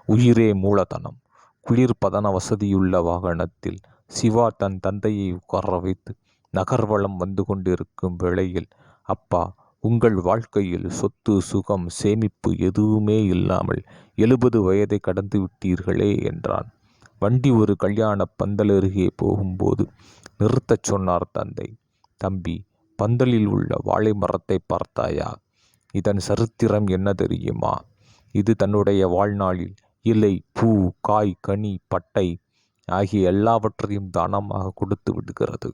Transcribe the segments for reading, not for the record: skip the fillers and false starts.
உயிரே மூலதனம். குளிர்பதன வசதியுள்ள வாகனத்தில் சிவா தன் தந்தையை உட்கார வைத்து நகர்வலம் வந்து கொண்டிருக்கும் வேளையில், அப்பா, உங்கள் வாழ்க்கையில் சொத்து, சுகம், சேமிப்பு எதுவுமே இல்லாமல் 70 வயதை கடந்து விட்டீர்களே என்றான். வண்டி ஒரு கல்யாண பந்தலருகே போகும்போது நிறுத்தச் சொன்னார் தந்தை. தம்பி, பந்தலில் உள்ள வாழை மரத்தை பார்த்தாயா? இதன் சரித்திரம் என்ன தெரியுமா? இது தன்னுடைய வாழ்நாளில் இலை, பூ, காய், கனி, பட்டை ஆகிய எல்லாவற்றையும் தானமாக கொடுத்து விடுகிறது.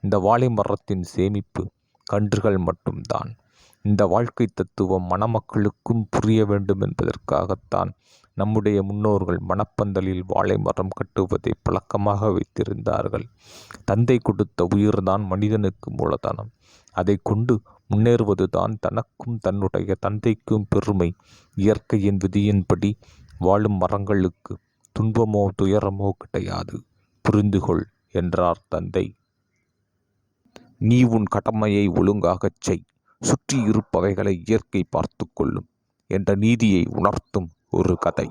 இந்த வாழை மரத்தின் சேமிப்பு கன்றுகள் மட்டும்தான். இந்த வாழ்க்கை தத்துவம் மணமக்களுக்கும் புரிய வேண்டும் என்பதற்காகத்தான் நம்முடைய முன்னோர்கள் மணப்பந்தலில் வாழை மரம் கட்டுவதை பழக்கமாக வைத்திருந்தார்கள். தந்தை கொடுத்த உயிர்தான் மனிதனுக்கு மூலதனம். அதை கொண்டு முன்னேறுவதுதான் தனக்கும் தன்னுடைய தந்தைக்கும் பெருமை. இயற்கையின் விதியின்படி வாழும் மரங்களுக்கு துன்பமோ துயரமோ கிடையாது. புரிந்துகொள் என்றார் தந்தை. நீ உன் கடமையை ஒழுங்காகச் செய், சுற்றி இருப்பவைகளை இயற்கை பார்த்து கொள்ளும் என்ற நீதியை உணர்த்தும் ஒரு கதை.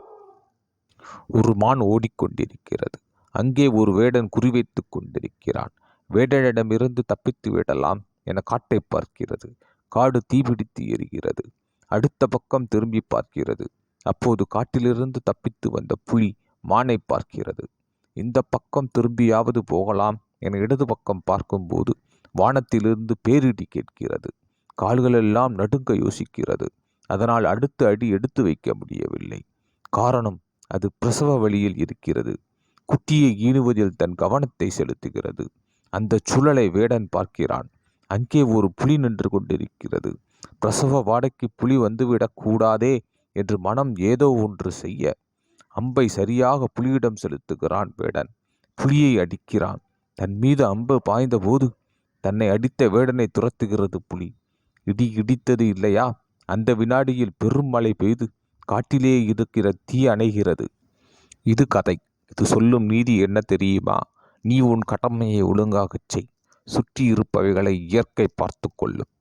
ஒரு மான் ஓடிக்கொண்டிருக்கிறது. அங்கே ஒரு வேடன் குறிவைத்து கொண்டிருக்கிறான். வேடனிடமிருந்து தப்பித்து விடலாம் என காட்டை பார்க்கிறது. காடு தீபிடித்து எரிகிறது. அடுத்த பக்கம் திரும்பி பார்க்கிறது. அப்போது காட்டிலிருந்து தப்பித்து வந்த புலி மானை பார்க்கிறது. இந்த பக்கம் திரும்பியாவது போகலாம் என இடது பக்கம் பார்க்கும்போது வானத்திலிருந்து பேரிடி கேட்கிறது. கால்களெல்லாம் நடுங்க யோசிக்கிறது. அதனால் அடுத்த அடி எடுத்து வைக்க முடியவில்லை. காரணம், அது பிரசவ வழியில் இருக்கிறது. குட்டியை ஈனுவதில் தன் கவனத்தை செலுத்துகிறது. அந்த சுழலை வேடன் பார்க்கிறான். அங்கே ஒரு புலி நின்று கொண்டிருக்கிறது. பிரசவ வாடைக்கு புலி வந்துவிடக் கூடாதே என்று மனம் ஏதோ ஒன்று செய்ய அம்பை சரியாக புலியிடம் செலுத்துகிறான் வேடன். புலியை அடிக்கிறான். தன் மீது அம்பு பாய்ந்த போது தன்னை அடித்த வேடனை துரத்துகிறது புலி. இடி இடித்தது இல்லையா, அந்த வினாடியில் பெரும் மழை பெய்து காட்டிலே இருக்கிற தீ அணைகிறது. இது கதை. இது சொல்லும் நீதி என்ன தெரியுமா? நீ உன் கடமையை ஒழுங்காகச் செய், சுற்றி இருப்பவைகளை இயற்கை பார்த்து கொள்ளும்.